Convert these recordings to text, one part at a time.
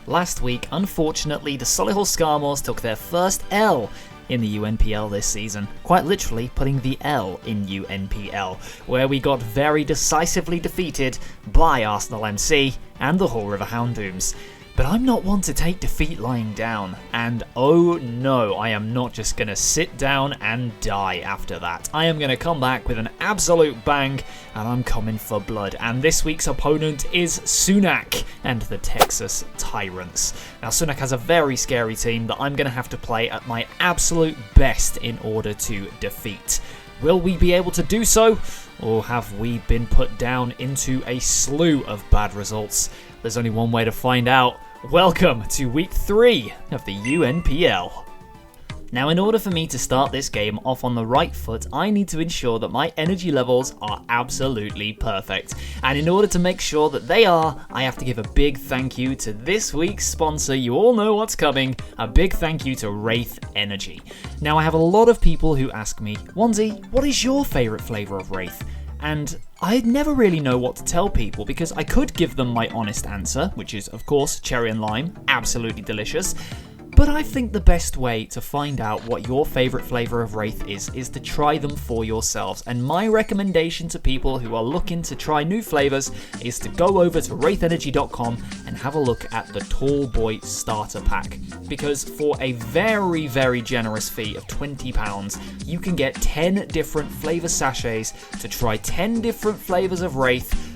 Last week, unfortunately, the Solihull Skarmoors took their first L in the UNPL this season, quite literally putting the L in UNPL, where we got very decisively defeated by Arsenal MC and the Hull River Houndooms. But I'm not one to take defeat lying down, and oh no, I am not just going to sit down and die after that. I am going to come back with an absolute bang, and I'm coming for blood. And this week's opponent is Sunak and the Texas Tyrunts. Now Sunak has a very scary team that I'm going to have to play at my absolute best in order to defeat. Will we be able to do so, or have we been put down into a slew of bad results? There's only one way to find out. Welcome to week 3 of the UNPL. Now, in order for me to start this game off on the right foot, I need to ensure that my energy levels are absolutely perfect. And in order to make sure that they are, I have to give a big thank you to this week's sponsor. You all know what's coming. A big thank you to Wraith Energy. Now, I have a lot of people who ask me, Onesie, what is your favourite flavour of Wraith? And I never really know what to tell people because I could give them my honest answer, which is, of course, cherry and lime, absolutely delicious. But I think the best way to find out what your favourite flavour of Wraith is to try them for yourselves. And my recommendation to people who are looking to try new flavours is to go over to wraithEnergy.com and have a look at the Tall Boy Starter Pack. Because for a very, very generous fee of £20, you can get 10 different flavour sachets to try 10 different flavours of Wraith.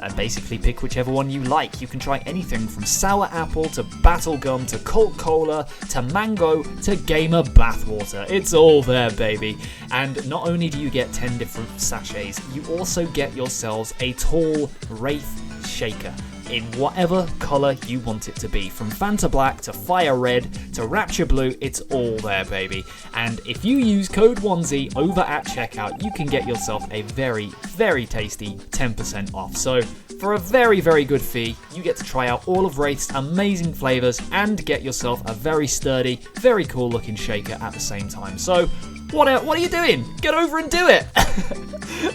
And basically pick whichever one you like. You can try anything from sour apple to battle gum to Colt Cola to mango to gamer bathwater. It's all there, baby. And not only do you get 10 different sachets, you also get yourselves a tall Wraith shaker in whatever colour you want it to be. From Fanta Black to Fire Red to Rapture Blue, it's all there, baby. And if you use code Onesie over at checkout, you can get yourself a very, very tasty 10% off. So for a very, very good fee, you get to try out all of Wraith's amazing flavours and get yourself a very sturdy, very cool looking shaker at the same time. So what are you doing? Get over and do it!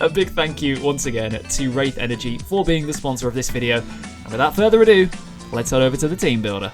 A big thank you once again to Wraith Energy for being the sponsor of this video. And without further ado, let's head over to the Teambuilder.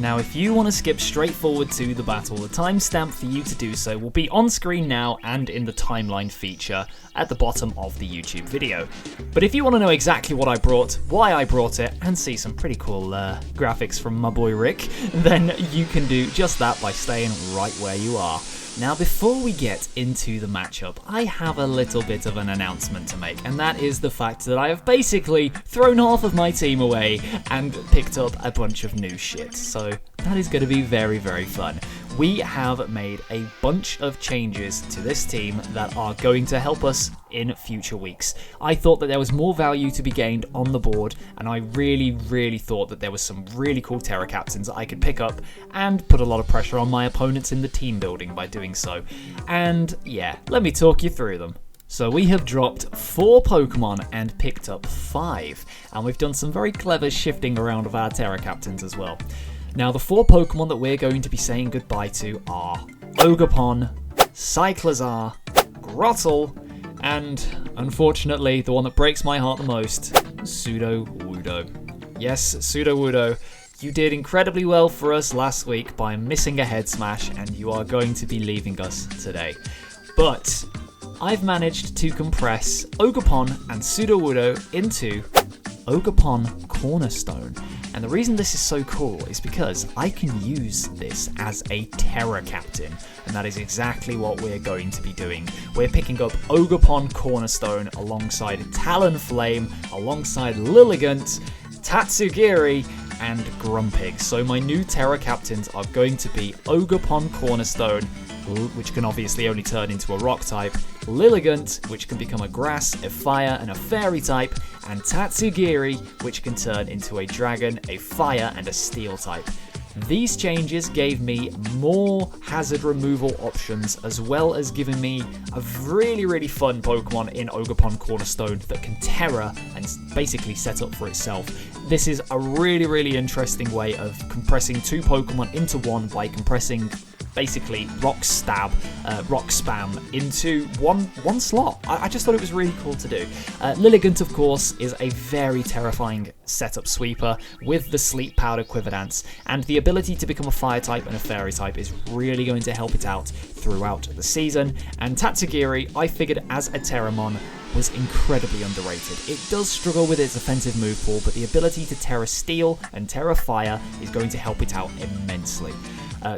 Now, if you want to skip straight forward to the battle, the timestamp for you to do so will be on screen now and in the timeline feature at the bottom of the YouTube video. But if you want to know exactly what I brought, why I brought it, and see some pretty cool graphics from my boy Rick, then you can do just that by staying right where you are. Now, before we get into the matchup, I have a little bit of an announcement to make, and that is the fact that I have basically thrown half of my team away and picked up a bunch of new shit. So that is going to be very, very fun. We have made a bunch of changes to this team that are going to help us in future weeks. I thought that there was more value to be gained on the board, and I really, really thought that there was some really cool Terra Captains that I could pick up and put a lot of pressure on my opponents in the team building by doing so. And yeah, let me talk you through them. So we have dropped 4 Pokemon and picked up 5, and we've done some very clever shifting around of our Terra Captains as well. Now, the 4 Pokemon that we're going to be saying goodbye to are Ogerpon, Cyclizar, Grottle, and, unfortunately, the one that breaks my heart the most, Sudowoodo. Yes, Sudowoodo, you did incredibly well for us last week by missing a head smash, and you are going to be leaving us today. But I've managed to compress Ogerpon and Sudowoodo into Ogerpon Cornerstone. And the reason this is so cool is because I can use this as a Terra Captain, and that is exactly what we're going to be doing. We're picking up Ogerpon Cornerstone alongside Talonflame, alongside Lilligant, Tatsugiri, and Grumpig. So my new Terra Captains are going to be Ogerpon Cornerstone, which can obviously only turn into a rock type, Lilligant, which can become a grass, a fire, and a fairy type, and Tatsugiri, which can turn into a dragon, a fire, and a steel type. These changes gave me more hazard removal options, as well as giving me a really, really fun Pokemon in Ogerpon Cornerstone that can Terra and basically set up for itself. This is a really, really interesting way of compressing 2 Pokemon into one by compressing basically rock spam into one slot. I just thought it was really cool to do. Lilligant, of course, is a very terrifying setup sweeper with the Sleep Powder Quiver Dance, and the ability to become a fire type and a fairy type is really going to help it out throughout the season. And Tatsugiri, I figured as a Terramon, was incredibly underrated. It does struggle with its offensive move pool, but the ability to Terra Steel and Terra Fire is going to help it out immensely.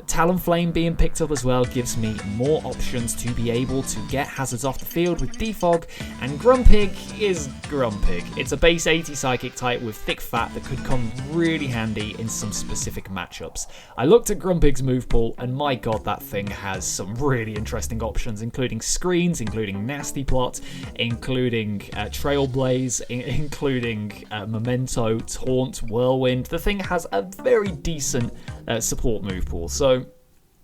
Talonflame being picked up as well gives me more options to be able to get hazards off the field with Defog, and Grumpig is Grumpig. It's a base 80 psychic type with thick fat that could come really handy in some specific matchups. I looked at Grumpig's move pool, and my god, that thing has some really interesting options, including screens, including Nasty Plot, including Trailblaze, including Memento, Taunt, Whirlwind. The thing has a very decent support move pool, so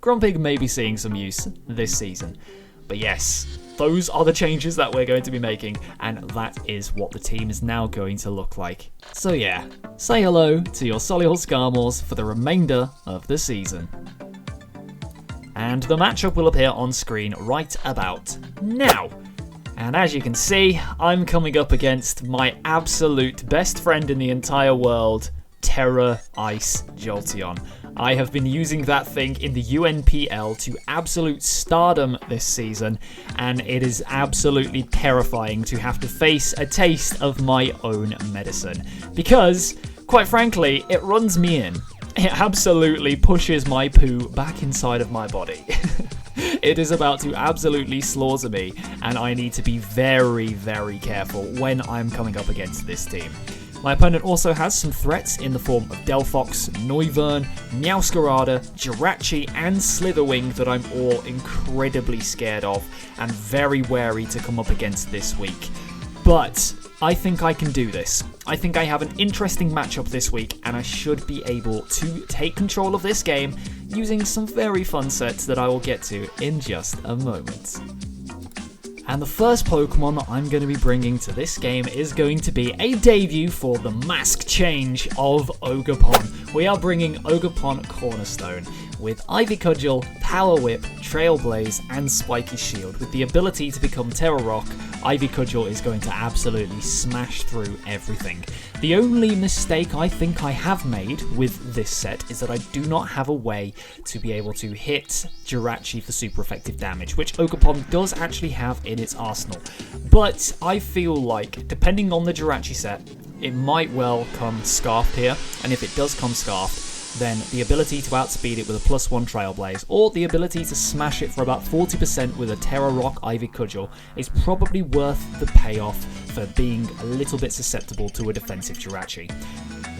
Grumpig may be seeing some use this season. But yes, those are the changes that we're going to be making, and that is what the team is now going to look like. So yeah, say hello to your Solihull Skarmoors for the remainder of the season. And the matchup will appear on screen right about now. And as you can see, I'm coming up against my absolute best friend in the entire world, Terra Ice Jolteon. I have been using that thing in the UNPL to absolute stardom this season, and it is absolutely terrifying to have to face a taste of my own medicine. Because, quite frankly, it runs me in. It absolutely pushes my poo back inside of my body. It is about to absolutely slaughter me, and I need to be very, very careful when I'm coming up against this team. My opponent also has some threats in the form of Delphox, Noivern, Meowscarada, Jirachi, and Slitherwing that I'm all incredibly scared of and very wary to come up against this week. But I think I can do this. I think I have an interesting matchup this week, and I should be able to take control of this game using some very fun sets that I will get to in just a moment. And the first Pokemon that I'm going to be bringing to this game is going to be a debut for the mask change of Ogerpon. We are bringing Ogerpon Cornerstone with Ivy Cudgel, Power Whip, Trailblaze, and Spiky Shield. With the ability to become Terra Rock, Ivy Cudgel is going to absolutely smash through everything. The only mistake I think I have made with this set is that I do not have a way to be able to hit Jirachi for super effective damage, which Ogerpon does actually have in its arsenal. But I feel like, depending on the Jirachi set, it might well come Scarfed here, and if it does come Scarfed, then the ability to outspeed it with a +1 Trailblaze, or the ability to smash it for about 40% with a Terra Rock Ivy Cudgel is probably worth the payoff for being a little bit susceptible to a defensive Jirachi.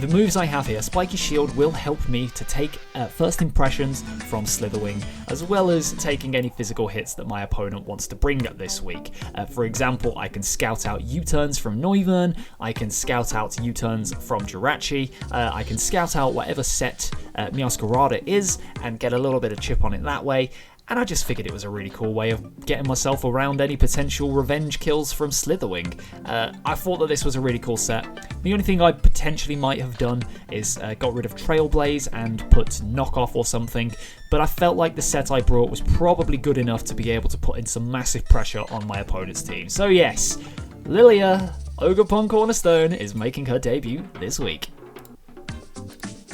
The moves I have here, Spiky Shield will help me to take first impressions from Slitherwing, as well as taking any physical hits that my opponent wants to bring this week. For example, I can scout out U-turns from Noivern, I can scout out U-turns from Jirachi, I can scout out whatever set Meowscarada is and get a little bit of chip on it that way. And I just figured it was a really cool way of getting myself around any potential revenge kills from Slitherwing. I thought that this was a really cool set. The only thing I potentially might have done is got rid of Trailblaze and put Knockoff or something, but I felt like the set I brought was probably good enough to be able to put in some massive pressure on my opponent's team. So yes, Lilia, Ogerpon Cornerstone, is making her debut this week.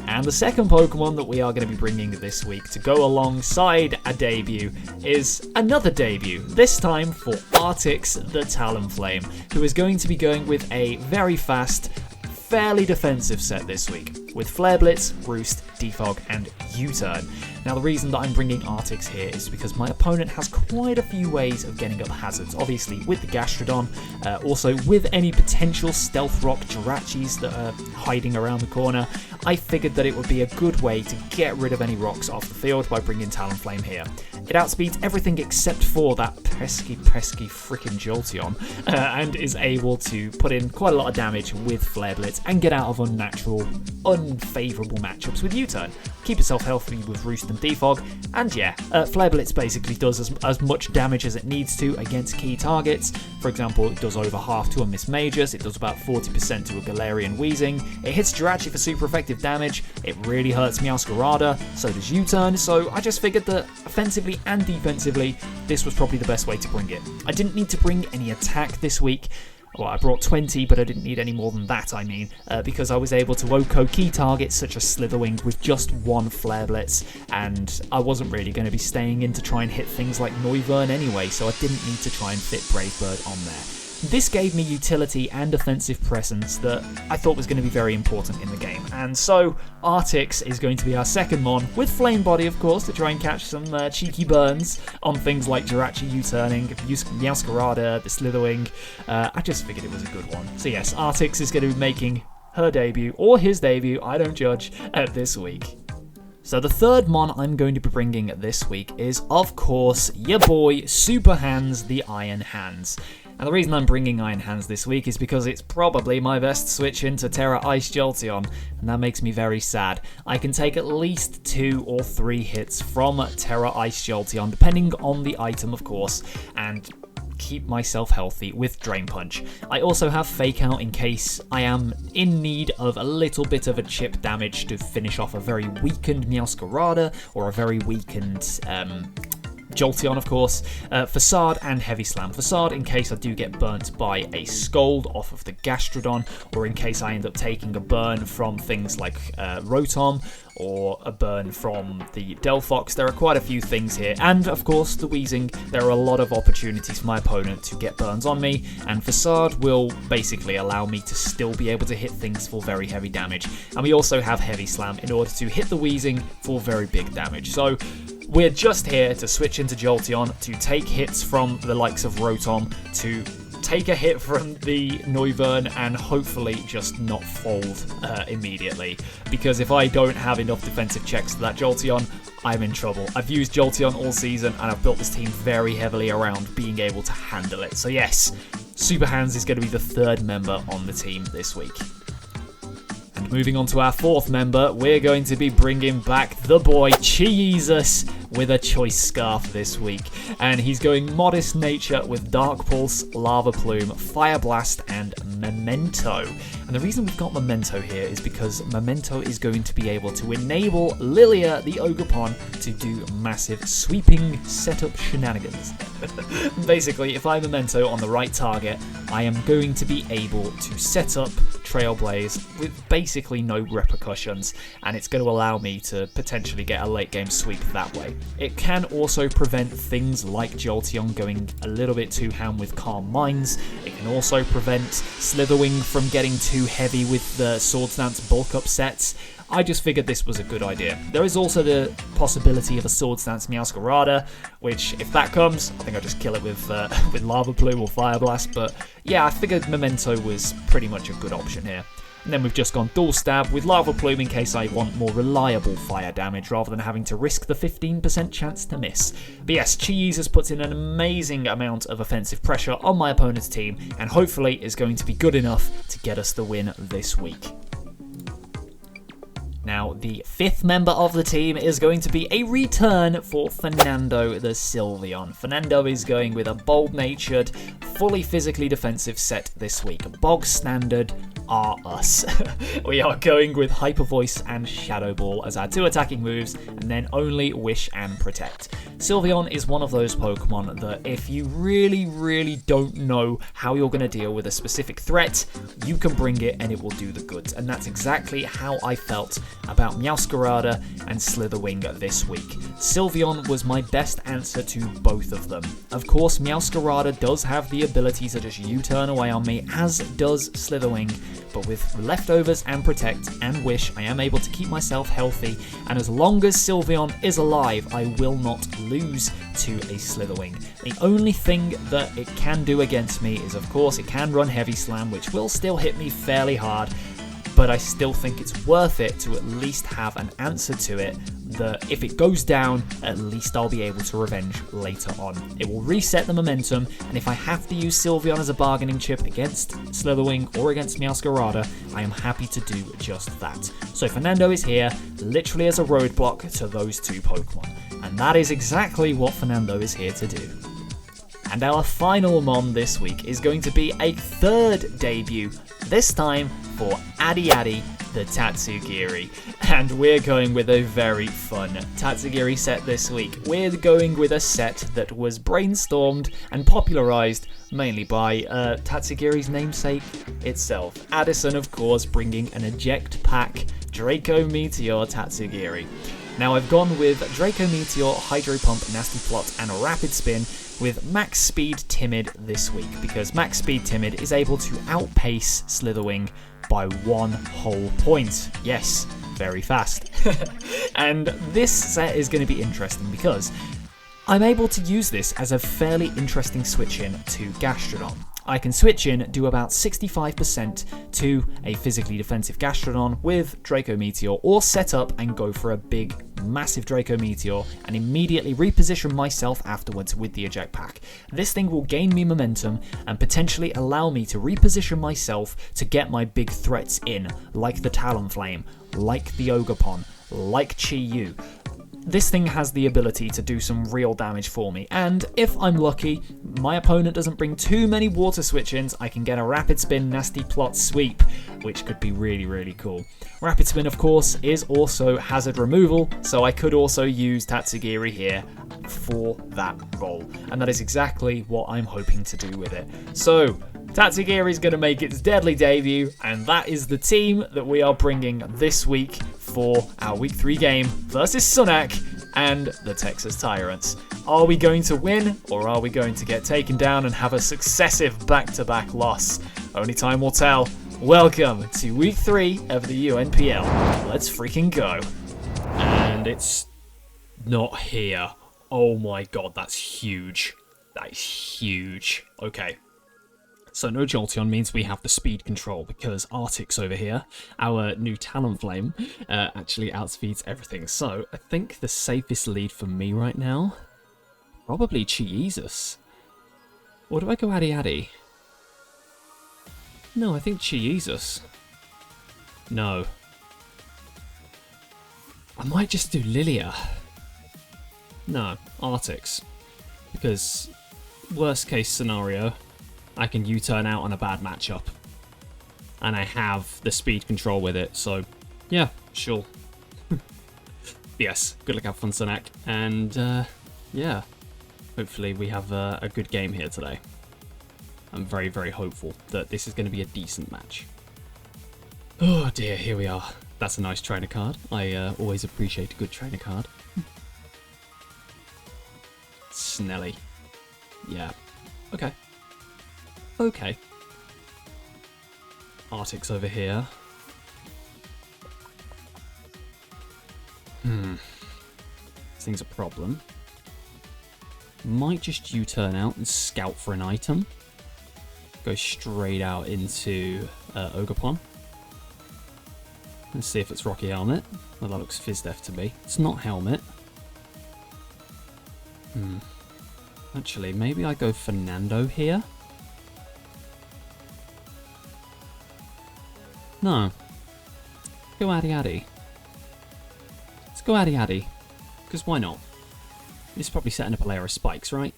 And the second Pokemon that we are going to be bringing this week to go alongside a debut is another debut, this time for Artix the Talonflame, who is going to be going with a very fast, fairly defensive set this week, with Flare Blitz, Roost, Defog, and U-turn. Now the reason that I'm bringing Artix here is because my opponent has quite a few ways of getting up hazards, obviously with the Gastrodon, also with any potential Stealth Rock Jirachis that are hiding around the corner. I figured that it would be a good way to get rid of any rocks off the field by bringing Talonflame here. It outspeeds everything except for that pesky freaking Jolteon, and is able to put in quite a lot of damage with Flare Blitz and get out of unnatural unfavourable matchups with U-Turn. Keep yourself healthy with Roost and Defog, and yeah, Flare Blitz basically does as much damage as it needs to against key targets. For example, it does over half to a Miss Magus, it does about 40% to a Galarian Weezing, it hits Jirachi for super effective damage, it really hurts Meowscarada, so does U-Turn, so I just figured that offensively and defensively, this was probably the best way to bring it. I didn't need to bring any attack this week. Well, I brought 20, but I didn't need any more than that, because I was able to OHKO key targets such as Slitherwing with just one Flare Blitz, and I wasn't really going to be staying in to try and hit things like Noivern anyway, so I didn't need to try and fit Brave Bird on there. This gave me utility and offensive presence that I thought was going to be very important in the game, and so Artix is going to be our second mon, with Flame Body of course, to try and catch some cheeky burns on things like Jirachi U-turning, Meowscarada, the Slitherwing. I just figured it was a good one. So yes, Artix is going to be making her debut, or his debut, I don't judge, this week. So the third mon I'm going to be bringing this week is, of course, your boy Super Hands, the Iron Hands. And the reason I'm bringing Iron Hands this week is because it's probably my best switch into Terra Ice Jolteon, and that makes me very sad. I can take at least 2 or 3 hits from Terra Ice Jolteon, depending on the item of course, and keep myself healthy with Drain Punch. I also have Fake Out in case I am in need of a little bit of a chip damage to finish off a very weakened Meowscarada or a very weakened Jolteon, of course, Facade and Heavy Slam. Facade in case I do get burnt by a Scald off of the Gastrodon, or in case I end up taking a burn from things like Rotom, or a burn from the Delphox. There are quite a few things here, and of course the Weezing. There are a lot of opportunities for my opponent to get burns on me, and Facade will basically allow me to still be able to hit things for very heavy damage. And we also have Heavy Slam in order to hit the Weezing for very big damage. So we're just here to switch into Jolteon, to take hits from the likes of Rotom, to take a hit from the Noivern, and hopefully just not fold immediately. Because if I don't have enough defensive checks to that Jolteon, I'm in trouble. I've used Jolteon all season, and I've built this team very heavily around being able to handle it. So yes, Super Hands is going to be the third member on the team this week. And moving on to our fourth member, we're going to be bringing back the boy Jesus with a Choice Scarf this week. And he's going Modest Nature with Dark Pulse, Lava Plume, Fire Blast, and Memento. And the reason we've got Memento here is because Memento is going to be able to enable Lilia, the Ogerpon, to do massive sweeping setup shenanigans. Basically, if I Memento on the right target, I am going to be able to set up Trailblaze with basically no repercussions, and it's going to allow me to potentially get a late game sweep that way. It can also prevent things like Jolteon going a little bit too ham with Calm Minds. It can also prevent Slitherwing from getting too heavy with the Swords Dance bulk up sets. I just figured this was a good idea. There is also the possibility of a Swords Dance Meowscarada, which, if that comes, I think I'll just kill it with Lava Plume or Fire Blast, but yeah, I figured Memento was pretty much a good option here. And then we've just gone Dual Stab with Lava Plume in case I want more reliable fire damage rather than having to risk the 15% chance to miss. But yes, Cheese has put in an amazing amount of offensive pressure on my opponent's team, and hopefully is going to be good enough to get us the win this week. Now, the fifth member of the team is going to be a return for Fernando the Sylveon. Fernando is going with a bold-natured, fully physically defensive set this week. Bog standard are us. We are going with Hyper Voice and Shadow Ball as our 2 attacking moves, and then only Wish and Protect. Sylveon is one of those Pokemon that if you really don't know how you're going to deal with a specific threat, you can bring it and it will do the goods. And that's exactly how I felt about Meowscarada and Slitherwing this week. Sylveon was my best answer to both of them. Of course, Meowscarada does have the ability to just U-turn away on me, as does Slitherwing, but with Leftovers and Protect and Wish, I am able to keep myself healthy, and as long as Sylveon is alive, I will not lose to a Slitherwing. The only thing that it can do against me is, of course, it can run Heavy Slam, which will still hit me fairly hard. but I still think it's worth it to at least have an answer to it that if it goes down, at least I'll be able to revenge later on. It will reset the momentum, and if I have to use Sylveon as a bargaining chip against Slitherwing or against Meowscarada, I am happy to do just that. So Fernando is here, literally as a roadblock to those two Pokemon, and that is exactly what Fernando is here to do. And our final Mon this week is going to be a third debut, this time for Addy Addy, the Tatsugiri. And we're going with a very fun Tatsugiri set this week. We're going with a set that was brainstormed and popularised mainly by Tatsugiri's namesake itself. Addison, of course, bringing an eject pack Draco Meteor Tatsugiri. Now I've gone with Draco Meteor, Hydro Pump, Nasty Plot, and Rapid Spin with Max Speed Timid this week, because Max Speed Timid is able to outpace Slitherwing by 1 whole point. Yes, very fast. And this set is going to be interesting because I'm able to use this as a fairly interesting switch in to Gastrodon. I can switch in, do about 65% to a physically defensive Gastrodon with Draco Meteor, or set up and go for a big, massive Draco Meteor and immediately reposition myself afterwards with the eject pack. This thing will gain me momentum and potentially allow me to reposition myself to get my big threats in, like the Talonflame, like the Ogerpon, like Chi-Yu. This thing has the ability to do some real damage for me, and if I'm lucky, my opponent doesn't bring too many water switch-ins, I can get a Rapid Spin Nasty Plot sweep, which could be really, really cool. Rapid Spin, of course, is also hazard removal, so I could also use Tatsugiri here for that role, and that is exactly what I'm hoping to do with it. So, Tatsugiri is going to make its deadly debut, and that is the team that we are bringing this week for our Week 3 game versus Sunak and the Texas Tyrants. Are we going to win, or are we going to get taken down and have a successive back-to-back loss? Only time will tell. Welcome to Week 3 of the UNPL. Let's freaking go. And it's not here. Oh my god, that's huge. That is huge. Okay. So no Jolteon means we have the speed control, because Arctic's over here, our new Talonflame, actually outspeeds everything. So I think the safest lead for me right now, probably Chi-Jesus. Or do I go Addy Addy? No, I think Chi-Jesus. No. I might just do Lilia. No, Arctic's. Because worst case scenario, I can U-turn out on a bad matchup. And I have the speed control with it, so yeah, sure. Yes, good luck, have fun, Sunak. And yeah, hopefully we have a good game here today. I'm very, very hopeful that this is going to be a decent match. Oh dear, here we are. That's a nice trainer card. I always appreciate a good trainer card. Snelly. Yeah. Okay. Okay. Arctic's over here. This thing's a problem. Might just U-turn out and scout for an item. Go straight out into Ogerpon. Let's see if it's Rocky Helmet. Well, that looks Fizdef to me. It's not Helmet. Actually, maybe I go Fernando here. No. Go Addy Addy. Let's go Addy Addy. Because why not? It's probably setting up a layer of spikes, right?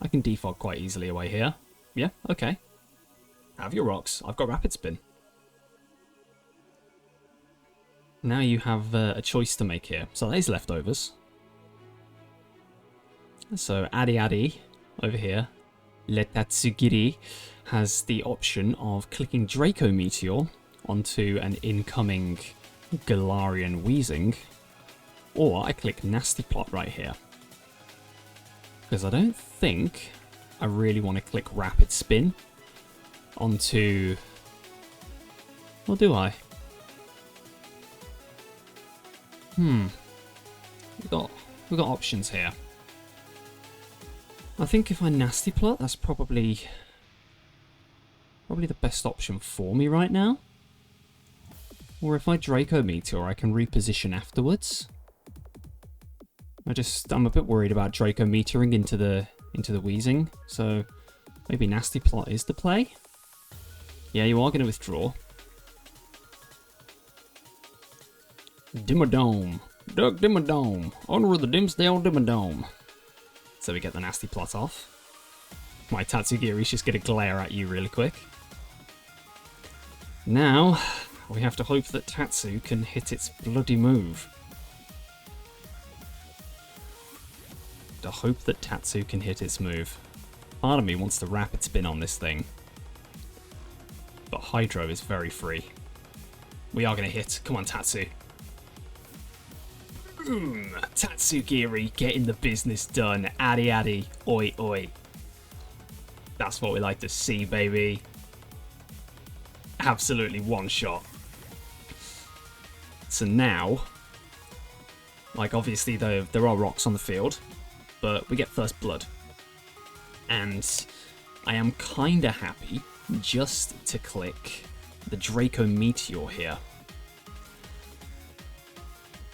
I can defog quite easily away here. Yeah, okay. Have your rocks. I've got Rapid Spin. Now you have a choice to make here. So there's leftovers. So Addy Addy over here, Le Tatsugiri, has the option of clicking Draco Meteor onto an incoming Galarian Weezing, or I click Nasty Plot right here. Because I don't think I really want to click Rapid Spin onto... Or do I? We've got options here. I think if I Nasty Plot, that's probably the best option for me right now. Or if I Draco Meteor, I can reposition afterwards. I'm a bit worried about Draco Meteoring into the Weezing, so maybe Nasty Plot is the play. Yeah, you are going to withdraw. Dimmadome. Duck Dimmadome. Honor of the Dimsdale Dimmadome. So we get the Nasty Plot off. My Tatsugiri's just going to glare at you really quick. Now, we have to hope that Tatsu can hit its bloody move. To hope that Tatsu can hit its move. Part of me wants to rapid spin on this thing. But Hydro is very free. We are going to hit. Come on, Tatsu. Tatsugiri getting the business done. Addy addy. Oi oi. That's what we like to see, baby. Absolutely one shot. So now, like obviously there are rocks on the field, but we get first blood. And I am kinda happy just to click the Draco Meteor here.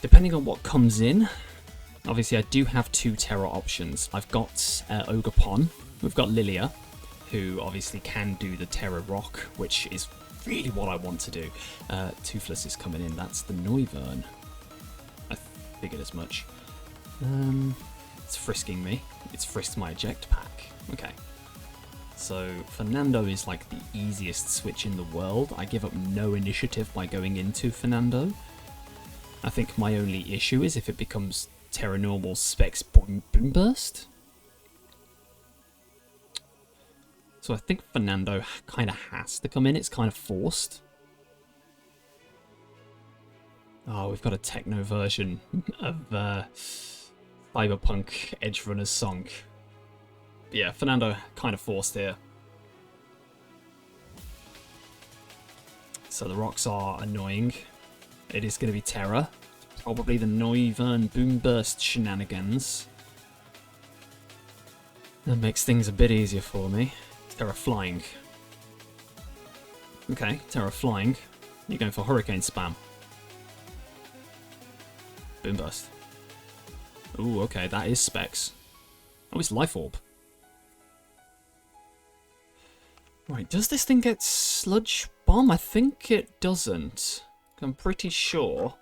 Depending on what comes in, obviously I do have 2 Terra options. I've got Ogerpon, we've got Lilia, who obviously can do the Terra Rock, which is really what I want to do. Toothless is coming in, that's the Noivern. I figured as much. It's frisking me. It's frisked my eject pack. Okay. So Fernando is like the easiest switch in the world. I give up no initiative by going into Fernando. I think my only issue is if it becomes Terra Normal Specs Boom Burst. So I think Fernando kind of has to come in. It's kind of forced. Oh, we've got a techno version of Cyberpunk Edgerunner's song. But yeah, Fernando kind of forced here. So the rocks are annoying. It is going to be Terra. Probably the Noivern Boom Burst shenanigans. That makes things a bit easier for me. Terra Flying. Okay, Terra Flying. You're going for Hurricane Spam. Boom Burst. Ooh, okay, that is Specs. Oh, it's Life Orb. Right, does this thing get Sludge Bomb? I think it doesn't. I'm pretty sure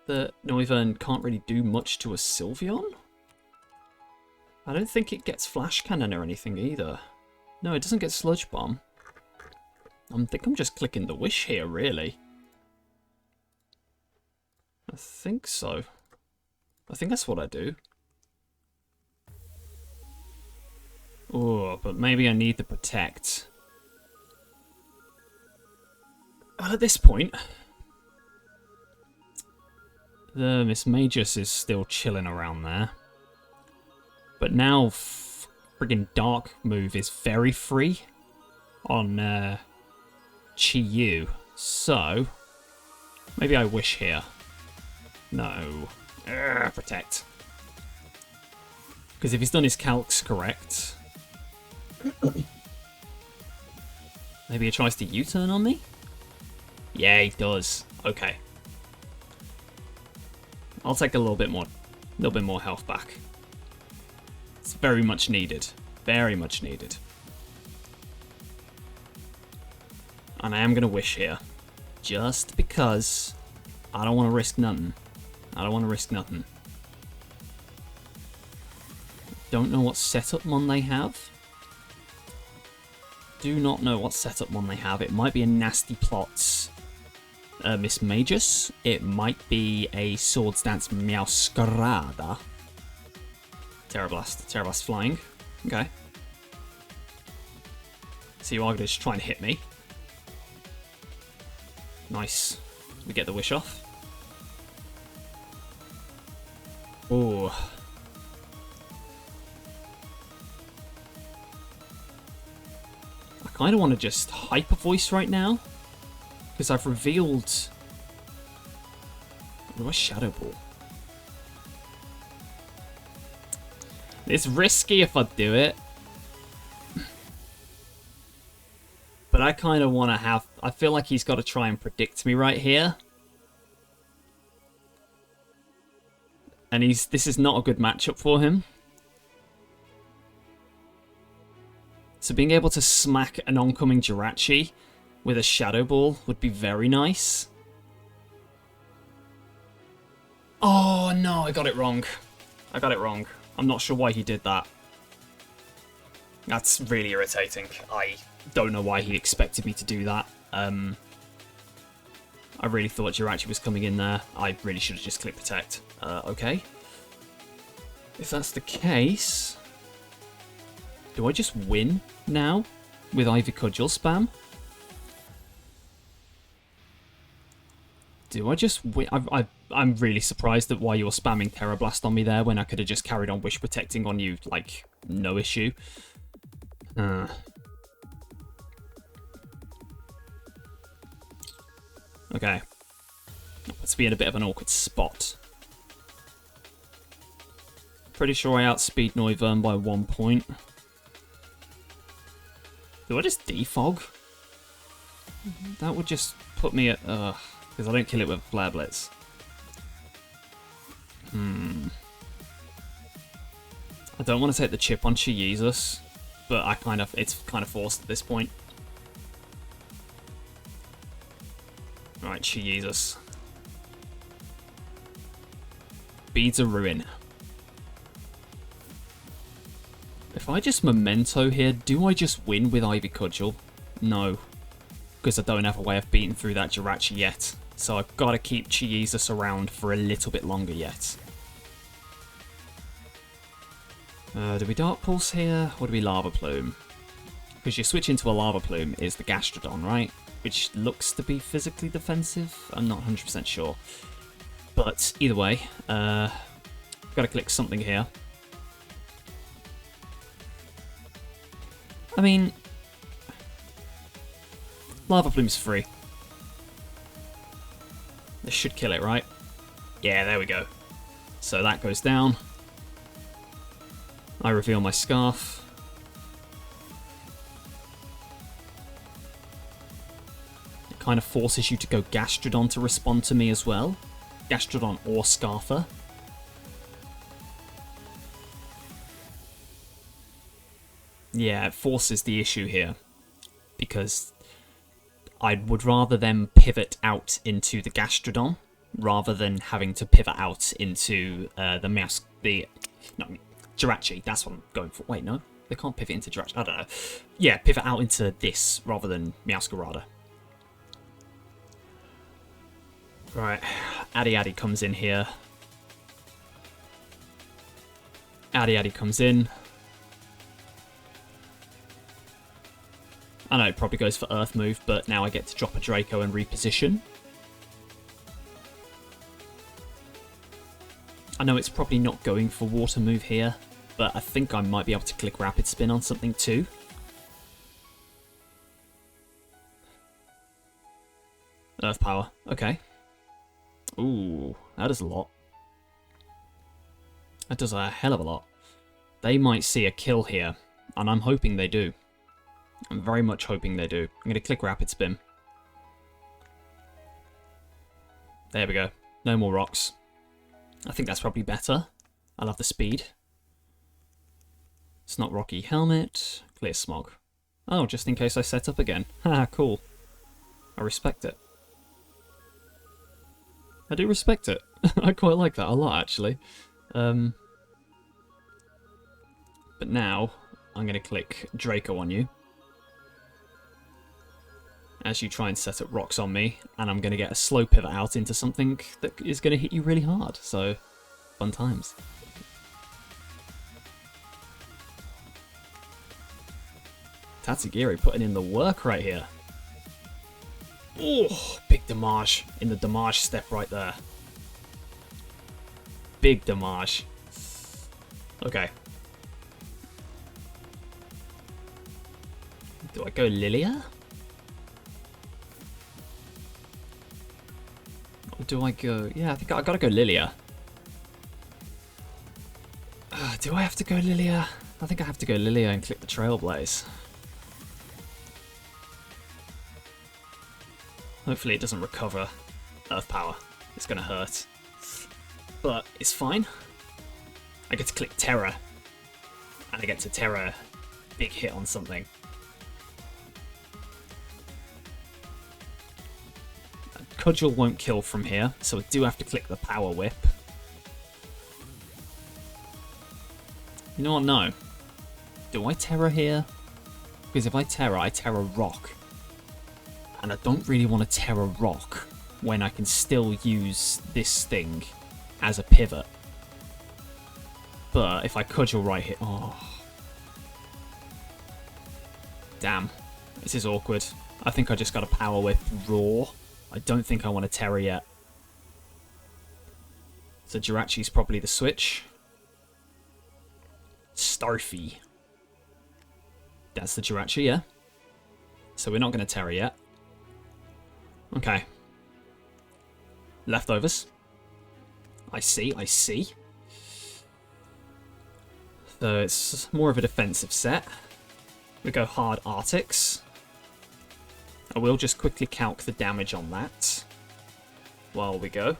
that Noivern can't really do much to a Sylveon. I don't think it gets Flash Cannon or anything either. No, it doesn't get Sludge Bomb. I think I'm just clicking the Wish here, really. I think so. I think that's what I do. Oh, but maybe I need the Protect. Well, at this point, the Miss Magus is still chilling around there. But now, friggin' Dark move is very free on Chi-Yu. So, maybe I Wish here. No. Protect. Because if he's done his calcs correct, maybe he tries to U-turn on me? Yeah, he does. Okay. I'll take a little bit more health back. It's very much needed. Very much needed. And I am going to Wish here. Just because I don't want to risk nothing. I don't want to risk nothing. Don't know what setup mon they have. Do not know what setup mon they have. It might be a Nasty Plots Miss Magus. It might be a Swords Dance Meowscarada. Terrablast. Terrablast flying. Okay. So you are going to just try and hit me. Nice. We get the Wish off. Oh. I kind of want to just Hyper Voice right now. Because I've revealed... What do I Shadow Ball? It's risky if I do it. But But I kind of want to have... I feel like he's got to try and predict me right here. And this is not a good matchup for him. So being able to smack an oncoming Jirachi with a Shadow Ball would be very nice. Oh no, I got it wrong. I got it wrong. I'm not sure why he did that. That's really irritating. I don't know why he expected me to do that. I really thought Jirachi was coming in there. I really should have just clicked Protect. Okay. If that's the case... Do I just win now with Ivy Cudgel spam? Do I just win? I'm really surprised at why you're spamming Terra Blast on me there when I could have just carried on Wish Protecting on you, like, no issue. Okay. Let's be in a bit of an awkward spot. Pretty sure I outspeed Noivern by 1 point. Do I just defog? That would just put me at... because I don't kill it with Flare Blitz. I don't want to take the chip on Chiyesus, but it's kind of forced at this point. Right, Chiyesus. Beads of Ruin. If I just Memento here, do I just win with Ivy Cudgel? No. Because I don't have a way of beating through that Jirachi yet. So I've got to keep Chiyesus around for a little bit longer yet. Do we Dark Pulse here, or do we Lava Plume? Because you switch into a Lava Plume is the Gastrodon, right? Which looks to be physically defensive. I'm not 100% sure. But either way, got to click something here. I mean, Lava Plume's free. This should kill it, right? Yeah, there we go. So that goes down. I reveal my Scarf. It kind of forces you to go Gastrodon to respond to me as well. Gastrodon or Scarfer. Yeah, it forces the issue here. Because I would rather them pivot out into the Gastrodon rather than having to pivot out into Jirachi. That's what I'm going for. Wait, no? They can't pivot into Jirachi. I don't know. Yeah, pivot out into this rather than Meowscarada. Right. Addy comes in here. Addy comes in. I know it probably goes for Earth move, but now I get to drop a Draco and reposition. I know it's probably not going for Water move here, but I think I might be able to click Rapid Spin on something too. Earth Power, okay. Ooh, that is a lot. That does a hell of a lot. They might see a kill here, and I'm hoping they do. I'm very much hoping they do. I'm going to click Rapid Spin. There we go. No more rocks. I think that's probably better. I love the speed. It's not Rocky Helmet. Clear Smog. Oh, just in case I set up again. Haha, cool. I respect it. I do respect it. I quite like that a lot, actually. But now, I'm going to click Draco on you. As you try and set up rocks on me, and I'm going to get a slow pivot out into something that is going to hit you really hard, so fun times. Tatsugiri putting in the work right here. Oh, big damage in the damage step right there. Big damage. Okay. Do I go Lilia? Or do I go... Yeah, I think I gotta go Lilia. Do I have to go Lilia? I think I have to go Lilia and click the Trailblaze. Hopefully it doesn't recover Earth Power. It's going to hurt. But it's fine. I get to click Terror. And I get to Terror big hit on something. Cudgel won't kill from here, so I do have to click the Power Whip. You know what? No. Do I Terror here? Because if I Terror Rock. And I don't really want to Terror Rock when I can still use this thing as a pivot. But if I Cudgel right here... Oh. Damn. This is awkward. I think I just got a Power Whip Raw. I don't think I want to Terror yet. So Jirachi's probably the switch. Starfy. That's the Jirachi, yeah? So we're not going to Terror yet. Okay. Leftovers. I see, I see. So it's more of a defensive set. We go hard Arctics. I will just quickly calc the damage on that while we go.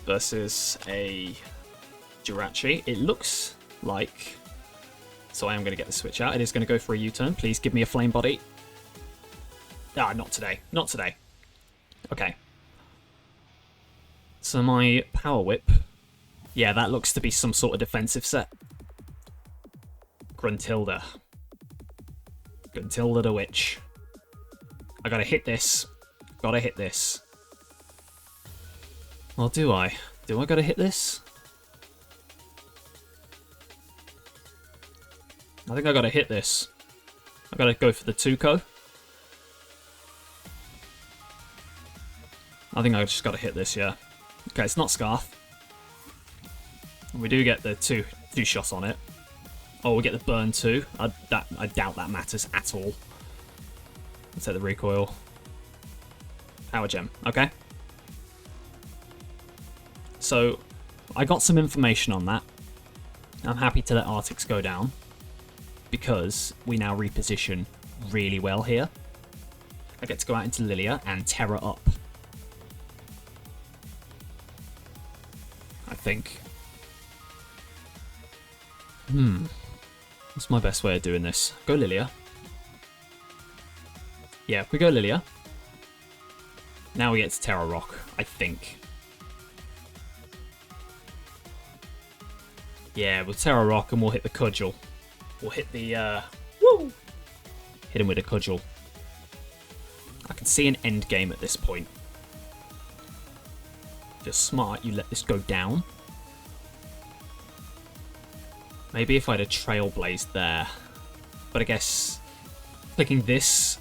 Versus a Jirachi. It looks like... So I am going to get the switch out. It is going to go for a U-turn. Please give me a Flame Body. Ah, not today. Not today. Okay. So my Power Whip. Yeah, that looks to be some sort of defensive set. Gruntilda. Gruntilda the Witch. I gotta hit this. Gotta hit this. Well, do I? Do I gotta hit this? I think I gotta hit this. I gotta go for the Tuco. I think I just gotta hit this, yeah. Okay, it's not Scarf. We do get the two shots on it. Oh, we get the burn too. I doubt that matters at all. Let's take the recoil. Power Gem. Okay. So, I got some information on that. I'm happy to let Arctics go down. Because we now reposition really well here. I get to go out into Lilia and Terra up. I think. What's my best way of doing this? Go Lilia. Yeah, we go Lilia. Now we get to Terra Rock, I think. Yeah, we'll Terra Rock and we'll hit the Cudgel. We'll hit the, woo! Hit him with a Cudgel. I can see an end game at this point. If you're smart, you let this go down. Maybe if I had a Trailblaze there. But I guess clicking this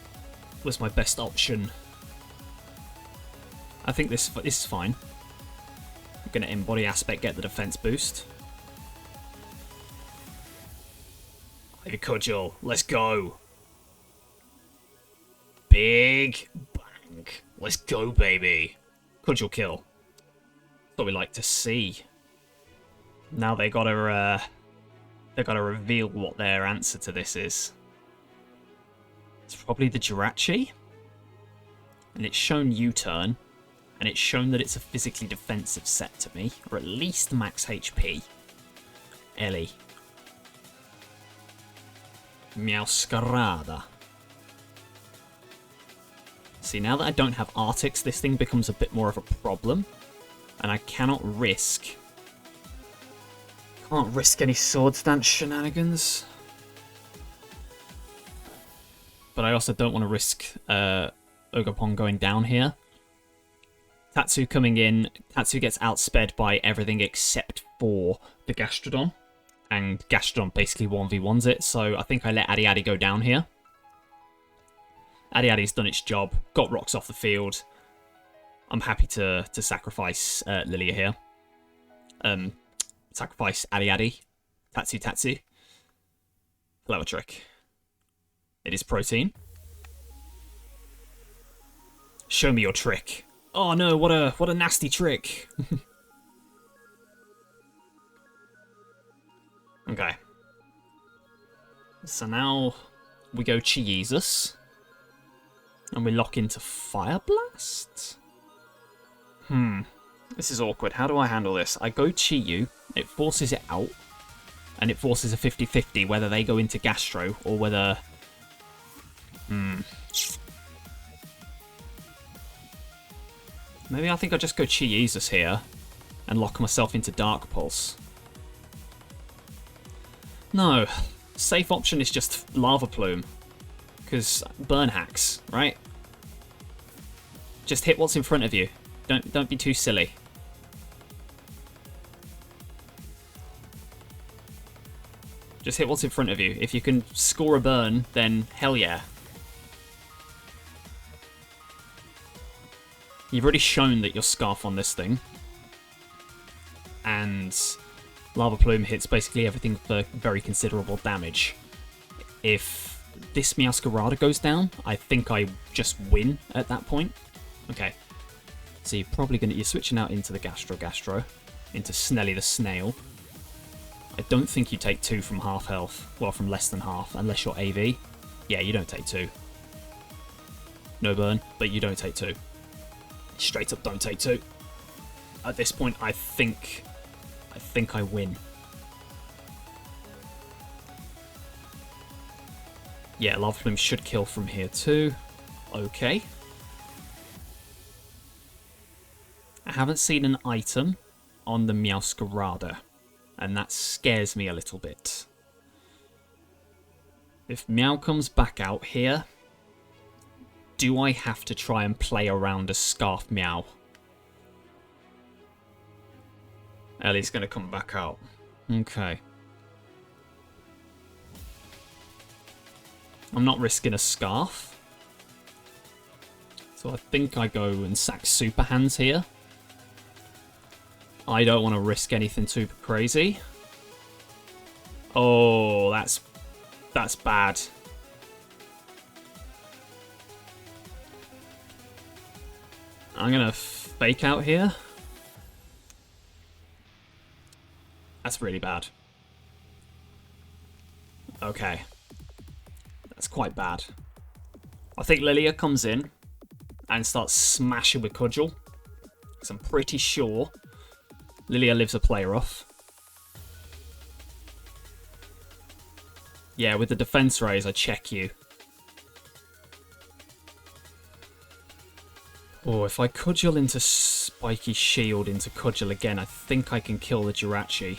was my best option. I think this is fine. I'm going to Embody Aspect, get the defense boost. Ivy Cudgel, let's go. Big bang. Let's go, baby. Cudgel kill. That's what we like to see. Now they gotta reveal what their answer to this is. It's probably the Jirachi. And it's shown U-turn. And it's shown that it's a physically defensive set to me. Or at least max HP. Ellie. Meowscarada. See, now that I don't have Arctics, this thing becomes a bit more of a problem. And I cannot risk... Can't risk any Swords Dance shenanigans. But I also don't want to risk Ogerpon going down here. Tatsu coming in. Tatsu gets outsped by everything except for the Gastrodon. And Gastrodon basically 1v1s it, so I think I let Addy Addy go down here. Addy Addy's done its job, got rocks off the field. I'm happy to sacrifice Lilia here. Sacrifice Addy Addy. Tatsu Tatsu. Clever trick. It is protein. Show me your trick. Oh no, what a nasty trick. Okay. So now we go Jesus. And we lock into Fire Blast? This is awkward. How do I handle this? I go Chi-Yu, it forces it out, and it forces a 50-50 whether they go into Gastro or whether... Maybe I think I'll just go Chi-Jesus here and lock myself into Dark Pulse. No, safe option is just Lava Plume. Because burn hacks, right? Just hit what's in front of you. Don't be too silly. Just hit what's in front of you. If you can score a burn, then hell yeah. You've already shown that you're Scarf on this thing. And Lava Plume hits basically everything for very considerable damage. If this Meowscarada goes down, I think I just win at that point. Okay. So you're switching out into the Gastro, into Snelly the Snail. I don't think you take 2 from half health. Well, from less than half, unless you're AV. Yeah, you don't take 2. No burn, but you don't take 2. Straight up don't take 2. At this point, I think I win. Yeah, Lava Plume should kill from here too. Okay. I haven't seen an item on the Meowscarada, and that scares me a little bit. If Meow comes back out here, do I have to try and play around a Scarf Meow? Ellie's going to come back out. Okay. I'm not risking a Scarf. So I think I go and sack Super Hands here. I don't want to risk anything super crazy. Oh, that's bad. I'm going to fake out here. That's really bad. Okay. That's quite bad. I think Lilia comes in and starts smashing with Cudgel. Because I'm pretty sure Lilia lives a player off. Yeah, with the defense raise, I check you. Oh, if I Cudgel into Spiky Shield into Cudgel again, I think I can kill the Jirachi.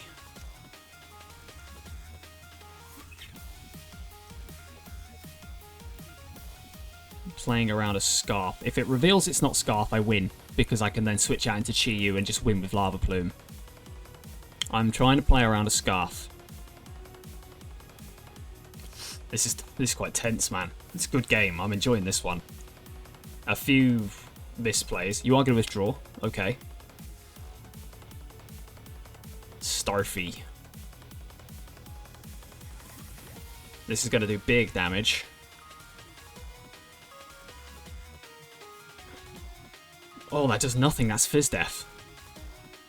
Playing around a Scarf. If it reveals it's not Scarf, I win, because I can then switch out into Chi-Yu and just win with Lava Plume. I'm trying to play around a Scarf. This is quite tense, man. It's a good game. I'm enjoying this one. A few misplays. You are going to withdraw. Okay. Starfy. This is going to do big damage. Oh, that does nothing. That's Fizz Death.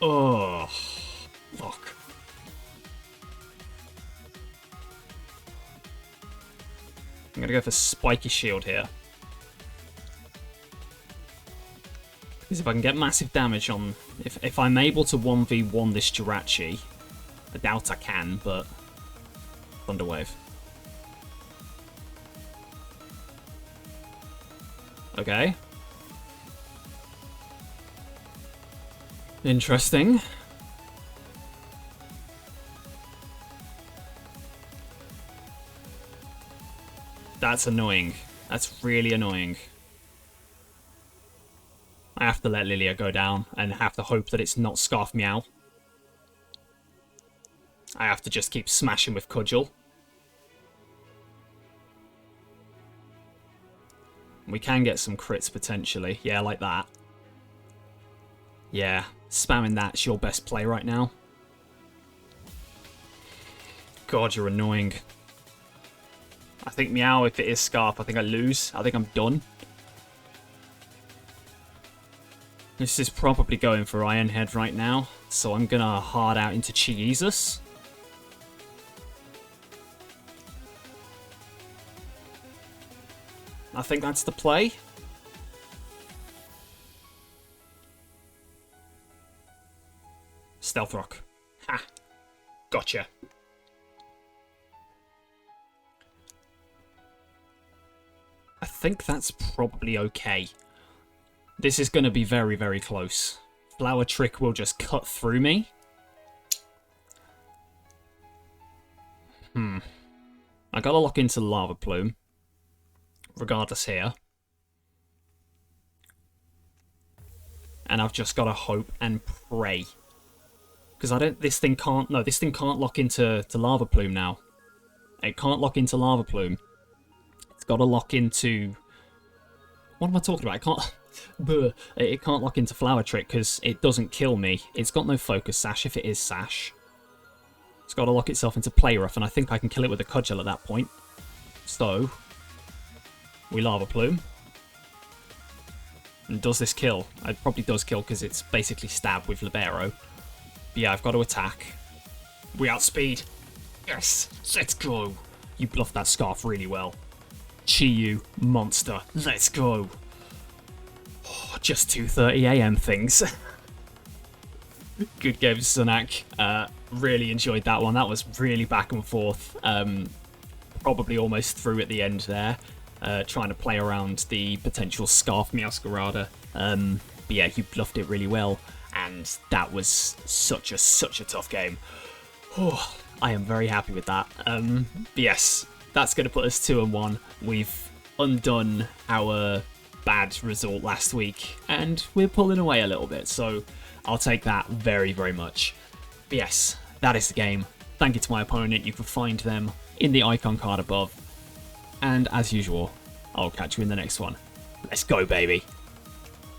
Oh, fuck. I'm going to go for Spiky Shield here. Because if I can get massive damage on... If I'm able to 1v1 this Jirachi, I doubt I can, but... Thunder Wave. Okay. Interesting. That's annoying. That's really annoying. I have to let Lilia go down and have to hope that it's not Scarf Meow. I have to just keep smashing with Cudgel. We can get some crits potentially. Yeah, like that. Yeah, spamming that's your best play right now. God, you're annoying. I think Meow, if it is Scarf, I think I lose. I think I'm done. This is probably going for Iron Head right now, so I'm going to hard out into Chi-Jesus. I think that's the play. Stealth Rock. Ha! Gotcha. I think that's probably okay. This is going to be very, very close. Flower Trick will just cut through me. I gotta lock into Lava Plume. Regardless here. And I've just gotta hope and pray. Because this thing can't lock into Lava Plume now. It can't lock into Lava Plume. It's gotta lock into... What am I talking about? It can't lock into Flower Trick because it doesn't kill me. It's got no Focus Sash if it is Sash. It's got to lock itself into Play Rough, and I think I can kill it with a Cudgel at that point. So, we Lava Plume. And does this kill? It probably does kill because it's basically stab with Libero. But yeah, I've got to attack. We outspeed. Yes, let's go. You bluffed that Scarf really well. Chi-Yu, monster. Let's go. Oh, just 2:30 AM things. Good game, Sunak. Really enjoyed that one. That was really back and forth. Probably almost through at the end there. Trying to play around the potential Scarf Meowscarada. But yeah, you bluffed it really well. And that was such a tough game. Oh, I am very happy with that. But yes, that's going to put us 2-1. We've undone our bad result last week. And we're pulling away a little bit. So I'll take that very, very much. But yes, that is the game. Thank you to my opponent. You can find them in the icon card above. And as usual, I'll catch you in the next one. Let's go, baby.